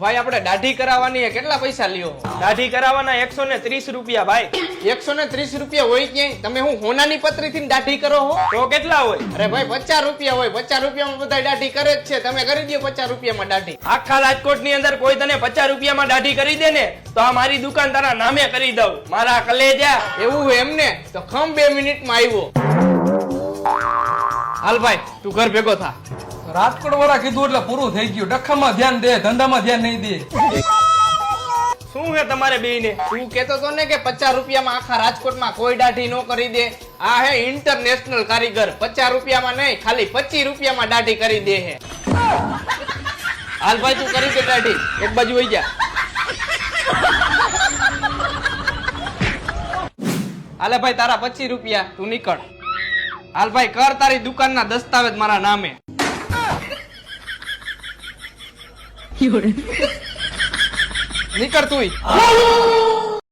ભાઈ આપણે દાઢી કરાવવાની કેટલા પૈસા લ્યો? દાઢી કરાવવાના 130 રૂપિયા ભાઈ. 130 રૂપિયા હોય ક્યાંય? તમે હું હોનાની પતરી થી દાઢી કરો હો? તો કેટલા હોય? અરે ભાઈ 50 રૂપિયા હોય. 50 રૂપિયામાં બધા દાઢી કરે જ છે. તમે કરી દો 50 રૂપિયામાં દાઢી. આખા રાજકોટ ની અંદર કોઈ તને 50 રૂપિયામાં દાઢી કરી દે ને તો આ મારી દુકાન તારા નામે કરી દઉં. મારા કલેજા. એવું હોય એમને? તો ખમ 2 મિનિટમાં આવ્યો. હાલ ભાઈ તું ઘર ભેગો થા. રાજકોટ વાળા કીધું એટલે પૂરું થઈ ગયું. ડખમાં ધ્યાન દે, ધંધામાં ધ્યાન નહીં દે. શું છે તમારે બેયને? તું કેતો તો ને કે 50 રૂપિયામાં આખા રાજકોટમાં કોઈ દાઢી ન કરી દે. આ હે ઇન્ટરનેશનલ કારીગર. 50 રૂપિયામાં નહીં, ખાલી 25 રૂપિયામાં દાઢી કરી દે હે. હાલ ભાઈ તું કરી દે દાઢી. એક બાજુ વઈ જા. હાલે ભાઈ તારા 25 રૂપિયા. તું નીકળ. હાલ ભાઈ કર તારી દુકાનના દસ્તાવેજ મારા નામે. નીકળ તું.